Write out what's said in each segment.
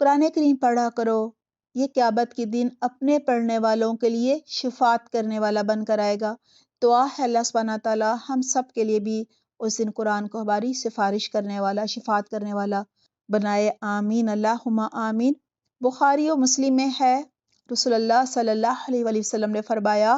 قرآن کریم پڑھا کرو، یہ قیامت کے دن اپنے پڑھنے والوں کے لیے شفاعت کرنے والا بن کر آئے گا۔ دعا ہے اللہ سبحانہ تعالیٰ ہم سب کے لیے بھی اس دن قرآن کو ہماری سفارش کرنے والا، شفاعت کرنے والا بنائے، آمین اللہم آمین۔ بخاری و مسلم میں ہے، رسول اللہ صلی اللہ علیہ وآلہ وسلم نے فرمایا،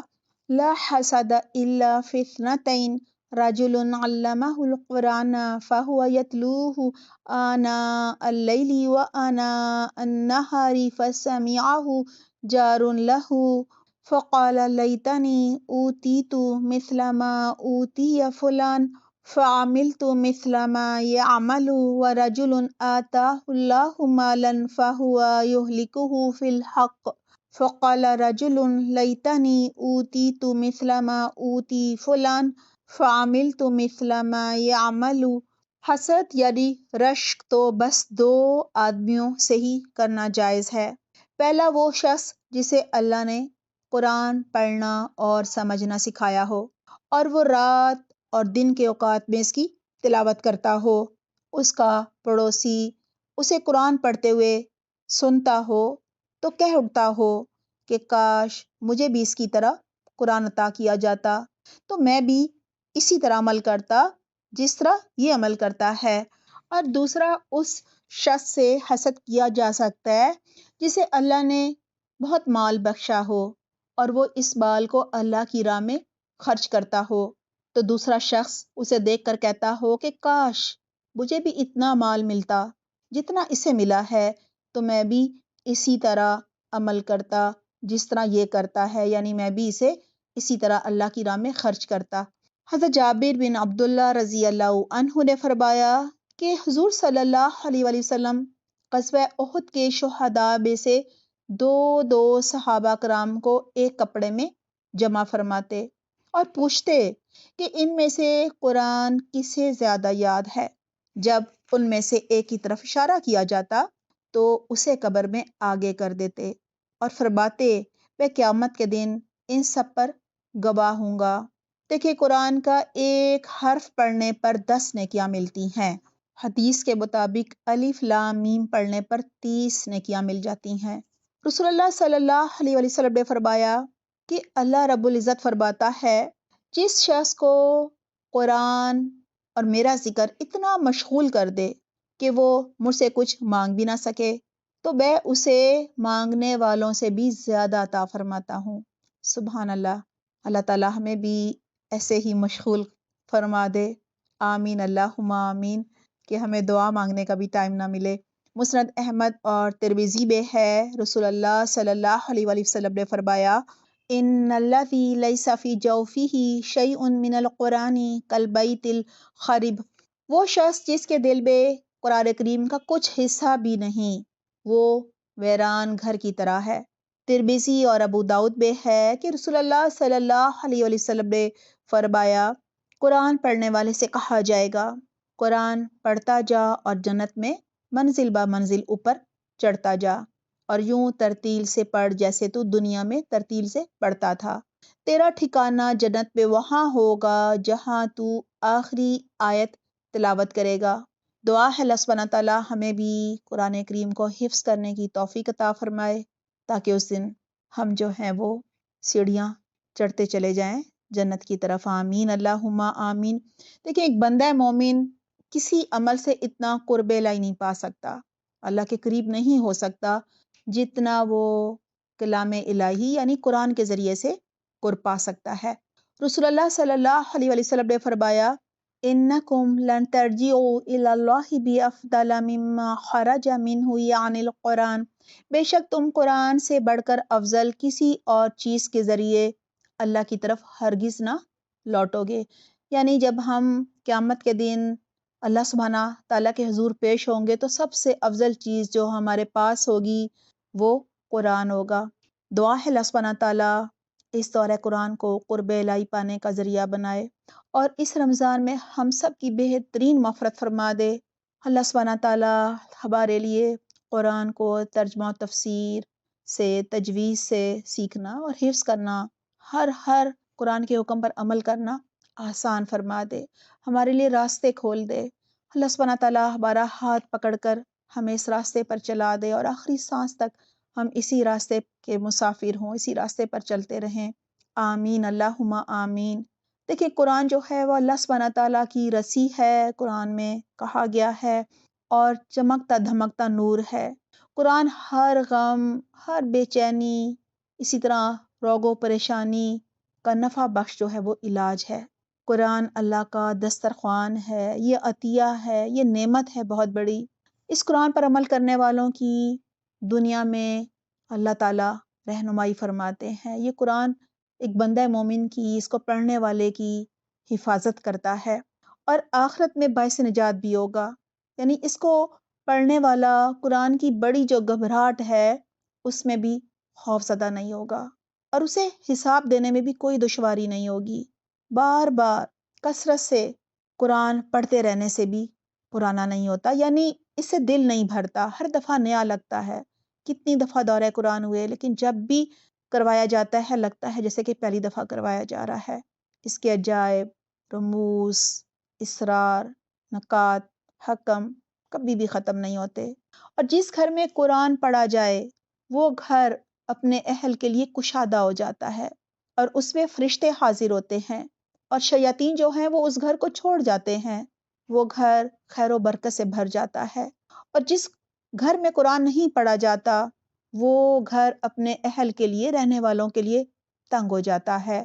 لا حسد الا فی اثنتین، رجل علمہ القرآن فہو یتلوہ آناء اللیل وآناء النہار فسمعہ جار لہ فقال لیتنی اوتیت مثل ما اوتی فلان فعملت مثل ما يعمل، ورجل آتاه الله مالا فهو يهلكه في الحق فقال رجل لیتنی اوتیت مثل ما اوتی فلان فعملت مثل ما يعمل۔ حسد یعنی رشک تو بس دو آدمیوں سے ہی کرنا جائز ہے۔ پہلا وہ شخص جسے اللہ نے قرآن پڑھنا اور سمجھنا سکھایا ہو اور وہ رات اور دن کے اوقات میں اس کی تلاوت کرتا ہو، اس کا پڑوسی اسے قرآن پڑھتے ہوئے سنتا ہو تو کہہ اٹھتا ہو کہ کاش مجھے بھی اس کی طرح قرآن عطا کیا جاتا تو میں بھی اسی طرح عمل کرتا جس طرح یہ عمل کرتا ہے۔ اور دوسرا اس شخص سے حسد کیا جا سکتا ہے جسے اللہ نے بہت مال بخشا ہو اور وہ اس مال کو اللہ کی راہ میں خرچ کرتا ہو، تو دوسرا شخص اسے دیکھ کر کہتا ہو کہ کاش مجھے بھی اتنا مال ملتا جتنا اسے ملا ہے، تو میں بھی اسی طرح عمل کرتا جس طرح یہ کرتا ہے، یعنی میں بھی اسے اسی طرح اللہ کی راہ میں خرچ کرتا۔ حضرت جابر بن عبداللہ رضی اللہ عنہ نے فرمایا کہ حضور صلی اللہ علیہ وآلہ وسلم غزوہ احد کے شہداء میں سے دو صحابہ کرام کو ایک کپڑے میں جمع فرماتے اور پوچھتے کہ ان میں سے قرآن کسے زیادہ یاد ہے۔ جب ان میں سے ایک کی طرف اشارہ کیا جاتا تو اسے قبر میں آگے کر دیتے اور فرماتے میں قیامت کے دن ان سب پر گواہ ہوں گا۔ دیکھیں قرآن کا ایک حرف پڑھنے پر 10 نیکیاں ملتی ہیں۔ حدیث کے مطابق الف لام میم پڑھنے پر 30 نیکیاں مل جاتی ہیں۔ رسول اللہ صلی اللہ علیہ وآلہ وسلم نے فرمایا کہ اللہ رب العزت فرماتا ہے، جس شخص کو قرآن اور میرا ذکر اتنا مشغول کر دے کہ وہ مجھ سے کچھ مانگ بھی نہ سکے تو میں اسے مانگنے والوں سے بھی زیادہ عطا فرماتا ہوں۔ سبحان اللہ۔ اللہ تعالیٰ ہمیں بھی ایسے ہی مشغول فرما دے، آمین اللہم آمین، کہ ہمیں دعا مانگنے کا بھی ٹائم نہ ملے۔ مسند احمد اور ترمذی میں ہے، رسول اللہ صلی اللہ علیہ وآلہ وسلم نے فرمایا، ان الذی لیس فی جوفہ شیء من القرآن کالبیت الخرب، وہ شخص جس کے دل میں قرآن کریم کا کچھ حصہ بھی نہیں، وہ ویران گھر کی طرح ہے۔ ترمذی اور ابو داؤد میں ہے کہ رسول اللہ صلی اللہ علیہ وآلہ وسلم نے فرمایا، قرآن پڑھنے والے سے کہا جائے گا، قرآن پڑھتا جا اور جنت میں منزل با منزل اوپر چڑھتا جا، اور یوں ترتیل سے پڑھ جیسے تو دنیا میں ترتیل سے پڑھتا تھا، تیرا ٹھکانہ جنت میں وہاں ہوگا جہاں تو آخری آیت تلاوت کرے گا۔ دعا ہے اللہ سبحانہ تعالیٰ ہمیں بھی قرآن کریم کو حفظ کرنے کی توفیق عطا فرمائے تاکہ اس دن ہم جو ہیں وہ سیڑھیاں چڑھتے چلے جائیں جنت کی طرف، آمین اللہم آمین۔ دیکھیں ایک بندہ مومن کسی عمل سے اتنا قرب الہی نہیں پا سکتا، اللہ کے قریب نہیں ہو سکتا جتنا وہ کلام الہی یعنی قرآن کے ذریعے سے قرب پا سکتا ہے۔ رسول اللہ صلی اللہ علیہ وآلہ وسلم نے فرمایا، انکم لن ترجعوا الی اللہ بافضل مما خرج منہ یعنی القرآن، بے شک تم قرآن سے بڑھ کر افضل کسی اور چیز کے ذریعے اللہ کی طرف ہرگز نہ لوٹو گے۔ یعنی جب ہم قیامت کے دن اللہ سبحانہ تعالیٰ کے حضور پیش ہوں گے تو سب سے افضل چیز جو ہمارے پاس ہوگی وہ قرآن ہوگا۔ دعا ہے اللہ سبحانہ تعالیٰ اس دورہ قرآن کو قرب الہی پانے کا ذریعہ بنائے اور اس رمضان میں ہم سب کی بہترین مغفرت فرما دے۔ اللہ سبحانہ تعالیٰ ہمارے لیے قرآن کو ترجمہ و تفسیر سے، تجوید سے سیکھنا اور حفظ کرنا، ہر قرآن کے حکم پر عمل کرنا آسان فرما دے، ہمارے لیے راستے کھول دے۔ اللہ سبحانہ تعالیٰ ہمارا ہاتھ پکڑ کر ہمیں اس راستے پر چلا دے اور آخری سانس تک ہم اسی راستے کے مسافر ہوں، اسی راستے پر چلتے رہیں۔ آمین اللہم آمین۔ دیکھیں قرآن جو ہے وہ اللہ سبحانہ تعالیٰ کی رسی ہے، قرآن میں کہا گیا ہے، اور چمکتا دھمکتا نور ہے۔ قرآن ہر غم، ہر بے چینی، اسی طرح روگ و پریشانی کا نفع بخش جو ہے وہ علاج ہے۔ قرآن اللہ کا دسترخوان ہے، یہ عطیہ ہے، یہ نعمت ہے بہت بڑی۔ اس قرآن پر عمل کرنے والوں کی دنیا میں اللہ تعالیٰ رہنمائی فرماتے ہیں۔ یہ قرآن ایک بندہ مومن کی، اس کو پڑھنے والے کی حفاظت کرتا ہے، اور آخرت میں باعث نجات بھی ہوگا۔ یعنی اس کو پڑھنے والا قرآن کی بڑی جو گھبراہٹ ہے اس میں بھی خوف زدہ نہیں ہوگا، اور اسے حساب دینے میں بھی کوئی دشواری نہیں ہوگی۔ بار بار کثرت سے قرآن پڑھتے رہنے سے بھی پرانا نہیں ہوتا، یعنی اس سے دل نہیں بھرتا، ہر دفعہ نیا لگتا ہے۔ کتنی دفعہ دورہ قرآن ہوئے، لیکن جب بھی کروایا جاتا ہے لگتا ہے جیسے کہ پہلی دفعہ کروایا جا رہا ہے۔ اس کے عجائب، رموز، اسرار، نکات، حکم کبھی بھی ختم نہیں ہوتے۔ اور جس گھر میں قرآن پڑھا جائے وہ گھر اپنے اہل کے لیے کشادہ ہو جاتا ہے، اور اس میں فرشتے حاضر ہوتے ہیں، اور شیاطین جو ہیں وہ اس گھر کو چھوڑ جاتے ہیں۔ وہ گھر خیر و برکت سے بھر جاتا ہے۔ اور جس گھر میں قرآن نہیں پڑھا جاتا وہ گھر اپنے اہل کے لیے، رہنے والوں کے لیے تنگ ہو جاتا ہے،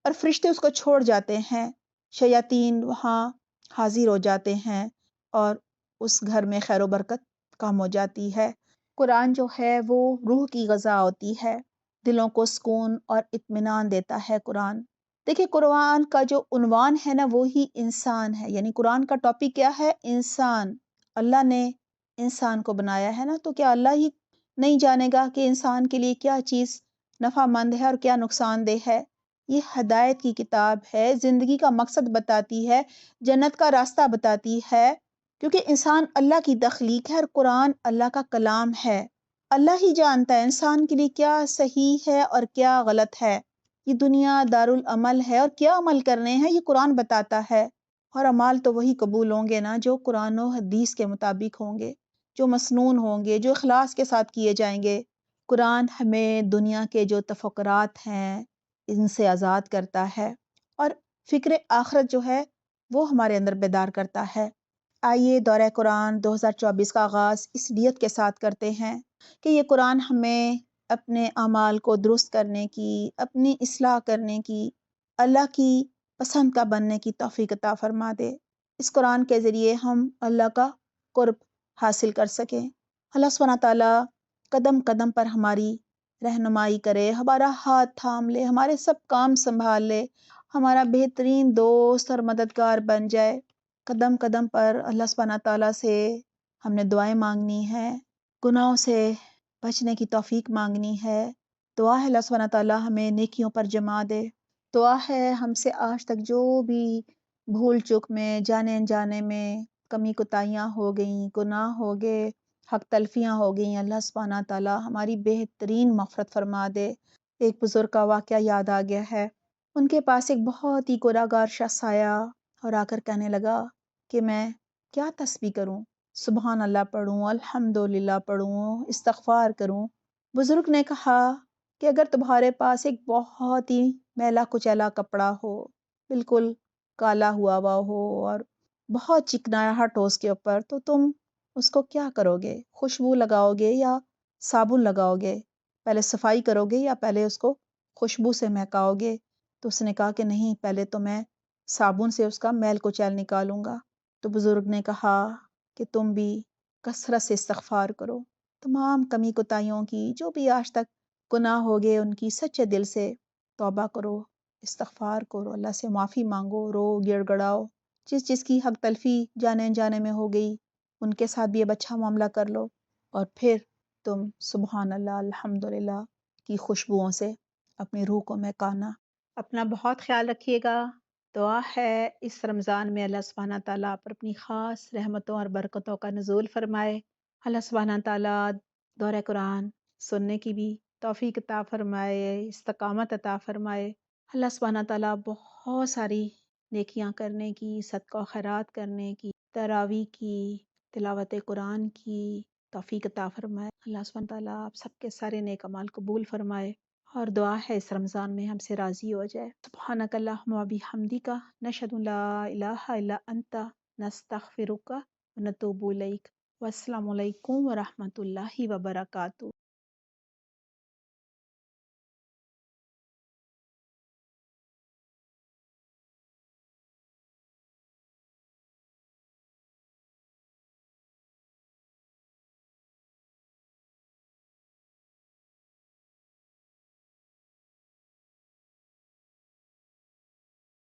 اور فرشتے اس کو چھوڑ جاتے ہیں، شیاطین وہاں حاضر ہو جاتے ہیں، اور اس گھر میں خیر و برکت کم ہو جاتی ہے۔ قرآن جو ہے وہ روح کی غذا ہوتی ہے، دلوں کو سکون اور اطمینان دیتا ہے قرآن۔ دیکھیں قرآن کا جو عنوان ہے نا وہی انسان ہے، یعنی قرآن کا ٹاپک کیا ہے؟ انسان۔ اللہ نے انسان کو بنایا ہے نا، تو کیا اللہ ہی نہیں جانے گا کہ انسان کے لیے کیا چیز نفع مند ہے اور کیا نقصان دہ ہے؟ یہ ہدایت کی کتاب ہے، زندگی کا مقصد بتاتی ہے، جنت کا راستہ بتاتی ہے، کیونکہ انسان اللہ کی تخلیق ہے اور قرآن اللہ کا کلام ہے۔ اللہ ہی جانتا ہے انسان کے لیے کیا صحیح ہے اور کیا غلط ہے۔ یہ دنیا دارالعمل ہے، اور کیا عمل کرنے ہیں یہ قرآن بتاتا ہے، اور اعمال تو وہی قبول ہوں گے نا جو قرآن و حدیث کے مطابق ہوں گے، جو مسنون ہوں گے، جو اخلاص کے ساتھ کیے جائیں گے۔ قرآن ہمیں دنیا کے جو تفکرات ہیں ان سے آزاد کرتا ہے، اور فکر آخرت جو ہے وہ ہمارے اندر بیدار کرتا ہے۔ آئیے دورہ قرآن 2024 کا آغاز اس نیت کے ساتھ کرتے ہیں کہ یہ قرآن ہمیں اپنے اعمال کو درست کرنے کی، اپنی اصلاح کرنے کی، اللہ کی پسند کا بننے کی توفیق عطا فرما دے۔ اس قرآن کے ذریعے ہم اللہ کا قرب حاصل کر سکیں۔ اللہ سبحانہ تعالیٰ قدم قدم پر ہماری رہنمائی کرے، ہمارا ہاتھ تھام لے، ہمارے سب کام سنبھال لے، ہمارا بہترین دوست اور مددگار بن جائے۔ قدم قدم پر اللہ سبحانہ تعالیٰ سے ہم نے دعائیں مانگنی ہے، گناہوں سے بچنے کی توفیق مانگنی ہے۔ دعا ہے اللہ سبحانہ تعالیٰ ہمیں نیکیوں پر جما دے۔ دعا ہے ہم سے آج تک جو بھی بھول چک میں، جانے انجانے میں کمی کوتاہیاں ہو گئیں، گناہ ہو گئے، حق تلفیاں ہو گئیں، اللہ سبحانہ تعالیٰ ہماری بہترین مغفرت فرما دے۔ ایک بزرگ کا واقعہ یاد آ گیا ہے۔ ان کے پاس ایک بہت ہی گنہگار شخص آیا اور آ کر کہنے لگا کہ میں کیا تسبیح کروں، سبحان اللہ پڑھوں، الحمدللہ پڑھوں، استغفار کروں۔ بزرگ نے کہا کہ اگر تمہارے پاس ایک بہت ہی میلا کچیلا کپڑا ہو، بالکل کالا ہوا ہو اور بہت چکناہٹ ہو اس کے اوپر، تو تم اس کو کیا کرو گے؟ خوشبو لگاؤ گے یا صابن لگاؤ گے؟ پہلے صفائی کرو گے یا پہلے اس کو خوشبو سے مہکاؤ گے؟ تو اس نے کہا کہ نہیں، پہلے تو میں صابن سے اس کا میل کچیل نکالوں گا۔ تو بزرگ نے کہا کہ تم بھی کثرت سے استغفار کرو، تمام کمی کوتاہیوں کی، جو بھی آج تک گناہ ہو گئے ان کی سچے دل سے توبہ کرو، استغفار کرو، اللہ سے معافی مانگو، رو گڑ گڑاؤ، جس کی حق تلفی جانے انجانے میں ہو گئی ان کے ساتھ بھی اب اچھا معاملہ کر لو، اور پھر تم سبحان اللہ الحمدللہ کی خوشبوؤں سے اپنی روح کو مہکانا۔ اپنا بہت خیال رکھیے گا۔ دعا ہے اس رمضان میں اللہ سبحانہ تعالیٰ پر اپنی خاص رحمتوں اور برکتوں کا نزول فرمائے۔ اللہ سبحانہ تعالیٰ دورہ قرآن سننے کی بھی توفیق عطا فرمائے، استقامت عطا فرمائے۔ اللہ سبحانہ تعالیٰ بہت ساری نیکیاں کرنے کی، صدقہ و خیرات کرنے کی، تراویح کی، تلاوت قرآن کی، توفیق عطا فرمائے۔ اللہ سبحانہ تعالیٰ آپ سب کے سارے نیک اعمال قبول فرمائے، اور دعا ہے اس رمضان میں ہم سے راضی ہو جائے۔ سبحانک اللہم و بحمدک، نشہد ان لا الہ الا انت، نستغفرک و نتوب الیک۔ والسلام علیکم ورحمۃ اللہ وبرکاتہ۔